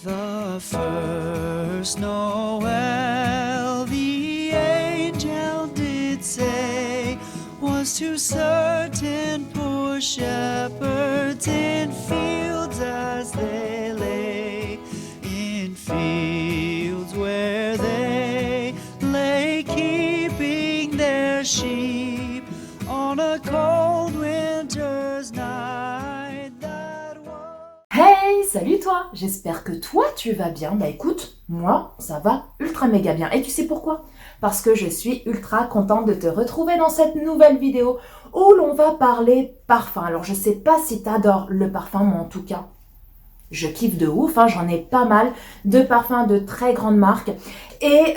The first Noel, the angel did say, was to certain poor shepherds in fields as they lay, in fields where they lay keeping their sheep on a cold winter's night. Hey, salut toi! J'espère que toi tu vas bien. Bah écoute, moi ça va ultra méga bien. Et tu sais pourquoi? Parce que je suis ultra contente de te retrouver dans cette nouvelle vidéo où l'on va parler parfum. Alors je sais pas si t'adores le parfum, mais en tout cas, je kiffe de ouf. J'en ai pas mal de parfums de très grandes marques. Et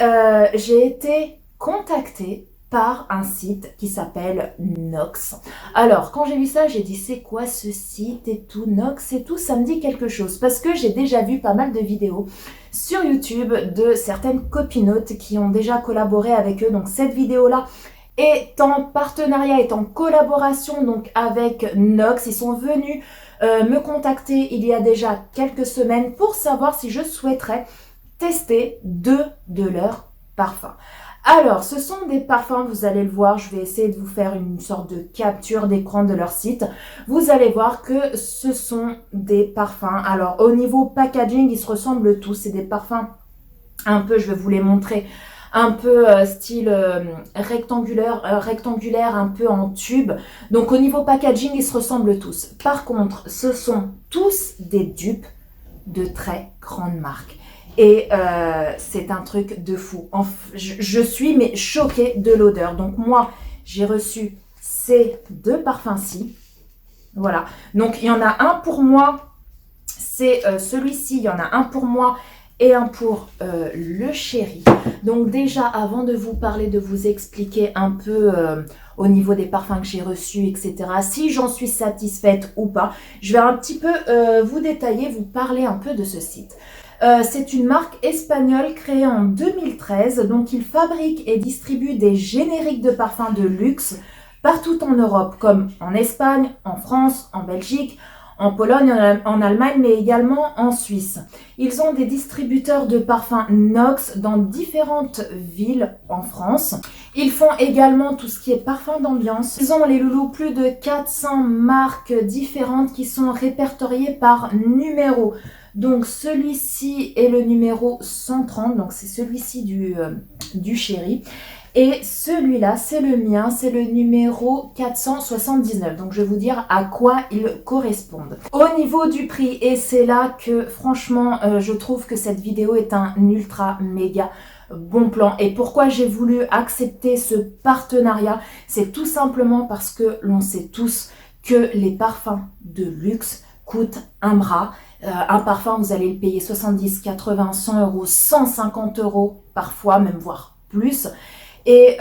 j'ai été contactée par un site qui s'appelle Nox. Alors, quand j'ai vu ça, j'ai dit c'est quoi ce site et tout, Nox et tout, ça me dit quelque chose. Parce que j'ai déjà vu pas mal de vidéos sur YouTube de certaines copinotes qui ont déjà collaboré avec eux. Donc cette vidéo-là est en partenariat, est en collaboration donc avec Nox. Ils sont venus me contacter il y a déjà quelques semaines pour savoir si je souhaiterais tester deux de leurs parfums. Alors, ce sont des parfums, vous allez le voir, je vais essayer de vous faire une sorte de capture d'écran de leur site. Vous allez voir que ce sont des parfums. Alors, au niveau packaging, ils se ressemblent tous. C'est des parfums un peu, je vais vous les montrer, un peu style rectangulaire, un peu en tube. Donc, au niveau packaging, ils se ressemblent tous. Par contre, ce sont tous des dupes de très grandes marques. Et c'est un truc de fou. Je suis mais choquée de l'odeur. Donc moi, j'ai reçu ces deux parfums-ci. Voilà. Donc il y en a un pour moi. C'est celui-ci. Il y en a un pour moi et un pour le chéri. Donc déjà, avant de vous parler, de vous expliquer un peu au niveau des parfums que j'ai reçus, etc. Si j'en suis satisfaite ou pas, je vais un petit peu vous détailler, vous parler un peu de ce site. C'est une marque espagnole créée en 2013, donc ils fabriquent et distribuent des génériques de parfums de luxe partout en Europe, comme en Espagne, en France, en Belgique, en Pologne, en Allemagne, mais également en Suisse. Ils ont des distributeurs de parfums Nox dans différentes villes en France. Ils font également tout ce qui est parfum d'ambiance. Ils ont, les loulous, plus de 400 marques différentes qui sont répertoriées par numéro. Donc celui-ci est le numéro 130, donc c'est celui-ci du chéri. Et celui-là, c'est le mien, c'est le numéro 479. Donc je vais vous dire à quoi ils correspondent. Au niveau du prix, et c'est là que franchement, je trouve que cette vidéo est un ultra méga bon plan. Et pourquoi j'ai voulu accepter ce partenariat, c'est tout simplement parce que l'on sait tous que les parfums de luxe coûtent un bras. Un parfum, vous allez le payer 70, 80, 100 euros, 150 euros parfois, même voire plus. Et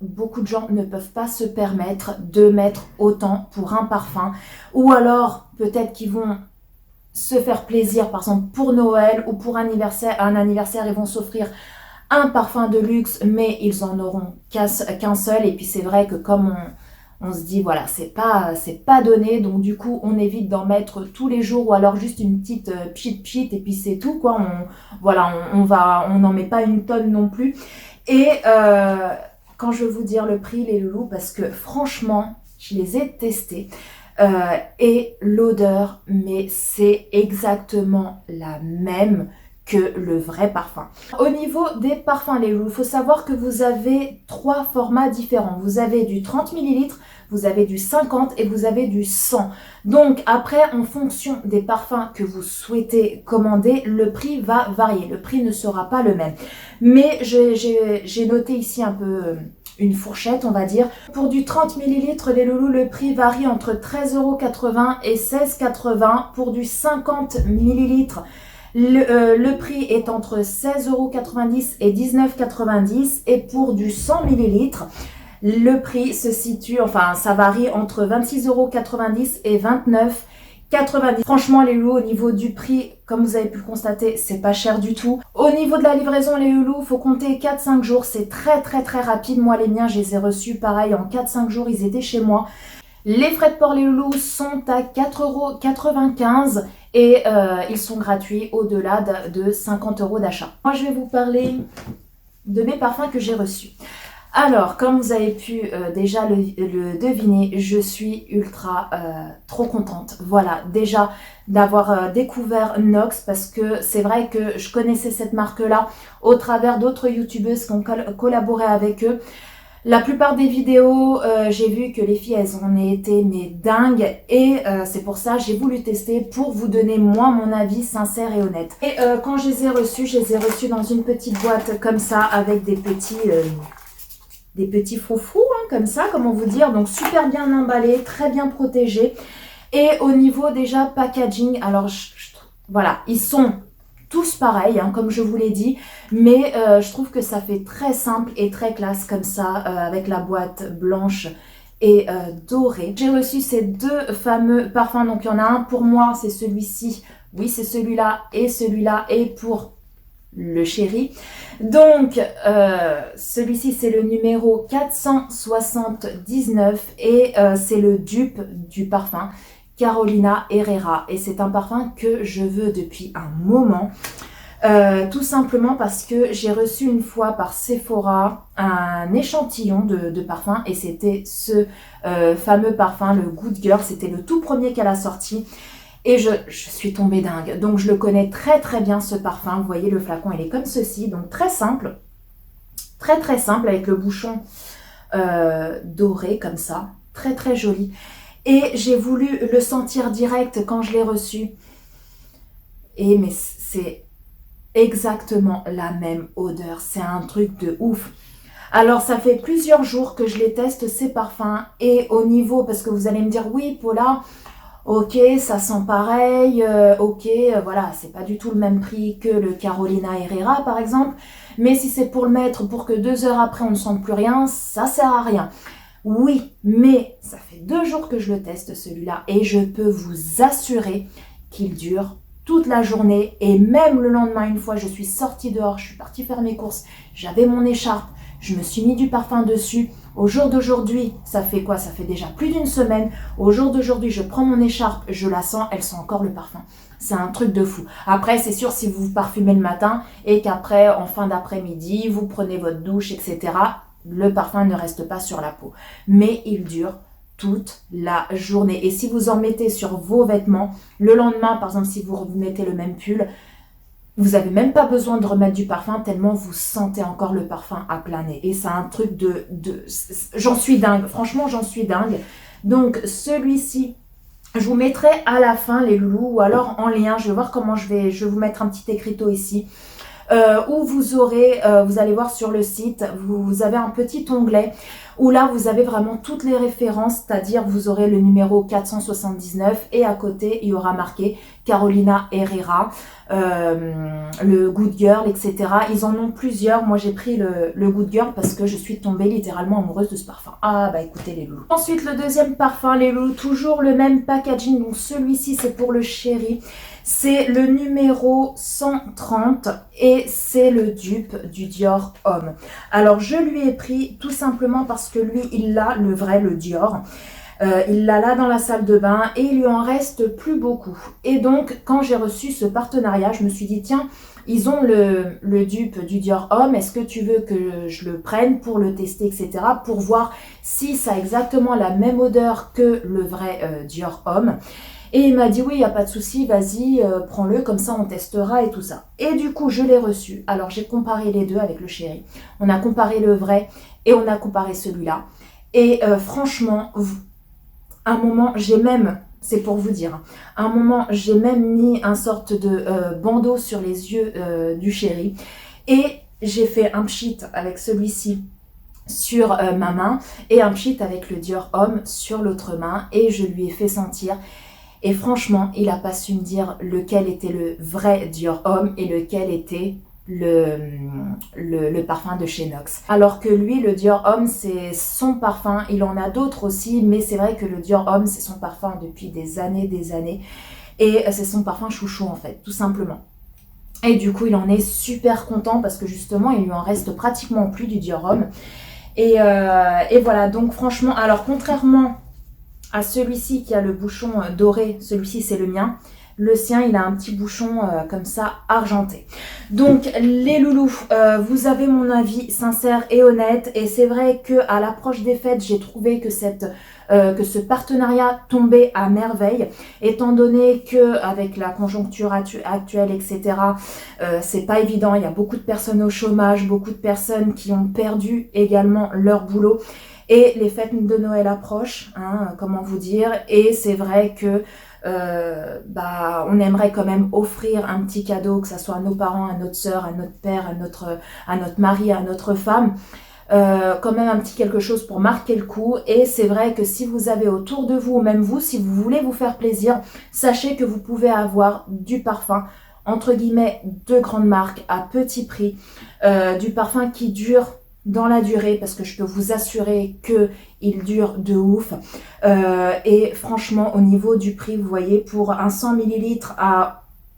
beaucoup de gens ne peuvent pas se permettre de mettre autant pour un parfum. Ou alors, peut-être qu'ils vont se faire plaisir, par exemple pour Noël ou pour un anniversaire, ils vont s'offrir un parfum de luxe, mais ils en auront qu'un seul. Et puis c'est vrai que comme on se dit, voilà, c'est pas donné, donc du coup, on évite d'en mettre tous les jours, ou alors juste une petite pchit, et puis c'est tout, quoi. On n'en met pas une tonne non plus. Et quand je vais vous dire le prix, les loulous, parce que franchement, je les ai testés, et l'odeur, mais c'est exactement la même que le vrai parfum. Au niveau des parfums, les loulous, il faut savoir que vous avez trois formats différents. Vous avez du 30 ml, vous avez du 50 et vous avez du 100. Donc après, en fonction des parfums que vous souhaitez commander, le prix va varier. Le prix ne sera pas le même. Mais j'ai noté ici un peu une fourchette, on va dire. Pour du 30 ml, les loulous, le prix varie entre 13,80 € et 16,80 €. Pour du 50 ml, le prix est entre 16,90 € et 19,90 €. Et pour du 100 ml, le prix se situe, enfin ça varie entre 26,90 € et 29,90 €. Franchement les loulous, au niveau du prix, comme vous avez pu le constater, c'est pas cher du tout. Au niveau de la livraison, les loulous, faut compter 4-5 jours, c'est très rapide. Moi les miens, je les ai reçus pareil en 4-5 jours, ils étaient chez moi. Les frais de port, les loulous, sont à 4,95 € Et ils sont gratuits au-delà de 50 € d'achat. Moi, je vais vous parler de mes parfums que j'ai reçus. Alors, comme vous avez pu déjà le deviner, je suis ultra trop contente. Voilà, déjà d'avoir découvert Nox, parce que c'est vrai que je connaissais cette marque-là au travers d'autres youtubeuses qui ont collaboré avec eux. La plupart des vidéos, j'ai vu que les filles, elles en été mais dingues, et c'est pour ça que j'ai voulu tester pour vous donner moi mon avis sincère et honnête. Et quand je les ai reçus dans une petite boîte comme ça avec des petits froufrous, hein, comme ça, comment vous dire, donc super bien emballés, très bien protégés. Et au niveau déjà packaging, alors voilà, ils sont tous pareils, hein, comme je vous l'ai dit, mais je trouve que ça fait très simple et très classe comme ça, avec la boîte blanche et dorée. J'ai reçu ces deux fameux parfums, donc il y en a un pour moi, c'est celui-ci, oui c'est celui-là, et pour le chéri. Donc celui-ci c'est le numéro 479 et c'est le dupe du parfum Carolina Herrera, et c'est un parfum que je veux depuis un moment, tout simplement parce que j'ai reçu une fois par Sephora un échantillon de parfum, et c'était ce fameux parfum, le Good Girl, c'était le tout premier qu'elle a sorti, et je suis tombée dingue. Donc je le connais très très bien ce parfum, vous voyez le flacon il est comme ceci, donc très simple, très simple, avec le bouchon doré comme ça, très très joli. Et j'ai voulu le sentir direct quand je l'ai reçu. Et mais c'est exactement la même odeur. C'est un truc de ouf. Alors, ça fait plusieurs jours que je les teste, ces parfums. Et au niveau, parce que vous allez me dire, oui, Paula, ok, ça sent pareil. Ok, voilà, c'est pas du tout le même prix que le Carolina Herrera, par exemple. Mais si c'est pour le mettre, pour que 2 heures après, on ne sente plus rien, ça sert à rien. Oui, mais ça fait 2 jours que je le teste celui-là, et je peux vous assurer qu'il dure toute la journée, et même le lendemain, une fois je suis sortie dehors, je suis partie faire mes courses, j'avais mon écharpe, je me suis mis du parfum dessus. Au jour d'aujourd'hui, ça fait quoi? Ça fait déjà plus d'une semaine. Au jour d'aujourd'hui, je prends mon écharpe, je la sens, elle sent encore le parfum. C'est un truc de fou. Après, c'est sûr, si vous vous parfumez le matin et qu'après, en fin d'après-midi, vous prenez votre douche, etc., le parfum ne reste pas sur la peau, mais il dure toute la journée. Et si vous en mettez sur vos vêtements, le lendemain, par exemple, si vous remettez le même pull, vous n'avez même pas besoin de remettre du parfum tellement vous sentez encore le parfum à plein nez. Et c'est un truc j'en suis dingue, franchement j'en suis dingue. Donc celui-ci, je vous mettrai à la fin les loulous, ou alors en lien, je vais voir comment je vais vous mettre un petit écriteau ici. Où vous aurez, vous allez voir sur le site, vous avez un petit onglet où là vous avez vraiment toutes les références, c'est-à-dire vous aurez le numéro 479 et à côté il y aura marqué Carolina Herrera, le Good Girl, etc. Ils en ont plusieurs. Moi j'ai pris le Good Girl parce que je suis tombée littéralement amoureuse de ce parfum. Ah bah écoutez les loulous. Ensuite le deuxième parfum, les loulous, toujours le même packaging, donc celui-ci c'est pour le chéri. C'est le numéro 130 et c'est le dupe du Dior Homme. Alors je lui ai pris tout simplement parce que lui il a le vrai, le Dior. Il l'a là dans la salle de bain et il lui en reste plus beaucoup. Et donc quand j'ai reçu ce partenariat, je me suis dit tiens, ils ont le dupe du Dior Homme, est-ce que tu veux que je le prenne pour le tester, etc. pour voir si ça a exactement la même odeur que le vrai Dior Homme. Et il m'a dit oui, il n'y a pas de souci, vas-y, prends-le, comme ça on testera et tout ça. Et du coup, je l'ai reçu. Alors j'ai comparé les deux avec le chéri. On a comparé le vrai et on a comparé celui-là. Et franchement, à un moment, j'ai même, c'est pour vous dire, à un moment, j'ai même mis un sorte de bandeau sur les yeux du chéri. Et j'ai fait un pchit avec celui-ci sur ma main et un pchit avec le Dior Homme sur l'autre main. Et je lui ai fait sentir. Et franchement, il n'a pas su me dire lequel était le vrai Dior Homme et lequel était le parfum de chez Nox. Alors que lui, le Dior Homme, c'est son parfum. Il en a d'autres aussi, mais c'est vrai que le Dior Homme, c'est son parfum depuis des années. Et c'est son parfum chouchou en fait, tout simplement. Et du coup, il en est super content parce que justement, il lui en reste pratiquement plus du Dior Homme. Et voilà, donc franchement, alors contrairement à celui-ci qui a le bouchon doré, celui-ci c'est le mien. Le sien, il a un petit bouchon comme ça, argenté. Donc, les loulous, vous avez mon avis sincère et honnête. Et c'est vrai qu'à l'approche des fêtes, j'ai trouvé que ce partenariat tombait à merveille, étant donné que avec la conjoncture actuelle, etc., c'est pas évident. Il y a beaucoup de personnes au chômage, beaucoup de personnes qui ont perdu également leur boulot. Et les fêtes de Noël approchent, hein, comment vous dire. Et c'est vrai que on aimerait quand même offrir un petit cadeau, que ça soit à nos parents, à notre sœur, à notre père, à notre mari, à notre femme. Quand même un petit quelque chose pour marquer le coup. Et c'est vrai que si vous avez autour de vous, ou même vous, si vous voulez vous faire plaisir, sachez que vous pouvez avoir du parfum, entre guillemets, de grande marque, à petit prix, du parfum qui dure dans la durée, parce que je peux vous assurer que il dure de ouf. Et franchement, au niveau du prix, vous voyez, pour un 100 ml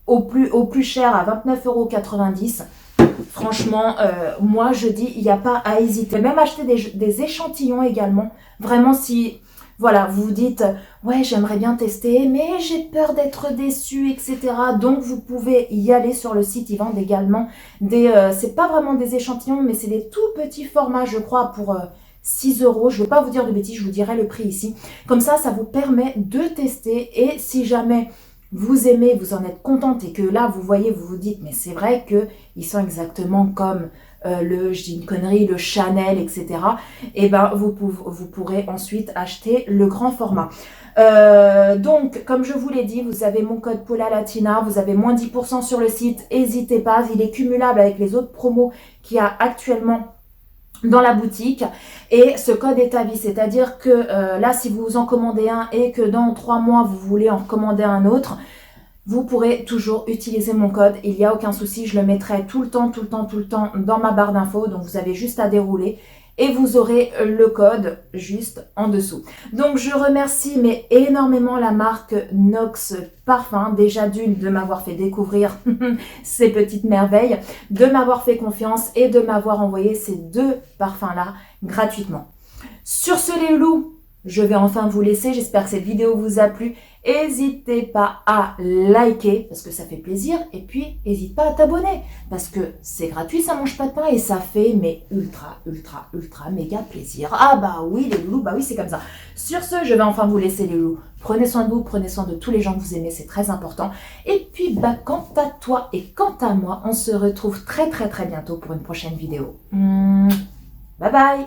au plus cher à 29,90 €, franchement, moi je dis, il n'y a pas à hésiter. Même acheter des échantillons également. Vraiment, si voilà, vous vous dites, ouais, j'aimerais bien tester, mais j'ai peur d'être déçue, etc. Donc, vous pouvez y aller sur le site. Ils vendent également c'est pas vraiment des échantillons, mais c'est des tout petits formats, je crois, pour 6 €. Je ne vais pas vous dire de bêtises, je vous dirai le prix ici. Comme ça vous permet de tester. Et si jamais vous aimez, vous en êtes contente et que là, vous voyez, vous vous dites, mais c'est vrai qu'ils sont exactement comme je dis une connerie, le Chanel, etc. Et ben, vous pourrez ensuite acheter le grand format. Donc, comme je vous l'ai dit, vous avez mon code Paula Latina, vous avez moins 10% sur le site, n'hésitez pas, il est cumulable avec les autres promos qu'il y a actuellement dans la boutique. Et ce code est à vie, c'est-à-dire que là, si vous en commandez un et que dans 3 mois, vous voulez en recommander un autre, vous pourrez toujours utiliser mon code, il n'y a aucun souci, je le mettrai tout le temps dans ma barre d'infos, donc vous avez juste à dérouler et vous aurez le code juste en dessous. Donc je remercie mais énormément la marque Nox Parfum, déjà d'une de m'avoir fait découvrir ces petites merveilles, de m'avoir fait confiance et de m'avoir envoyé ces 2 parfums-là gratuitement. Sur ce les loulous, je vais enfin vous laisser, j'espère que cette vidéo vous a plu. N'hésitez pas à liker parce que ça fait plaisir et puis n'hésite pas à t'abonner parce que c'est gratuit, ça mange pas de pain et ça fait mais ultra méga plaisir. Ah bah oui les loulous, bah oui c'est comme ça. Sur ce, je vais enfin vous laisser les loulous. Prenez soin de vous, prenez soin de tous les gens que vous aimez, c'est très important. Et puis bah quant à toi et quant à moi, on se retrouve très bientôt pour une prochaine vidéo. Bye bye.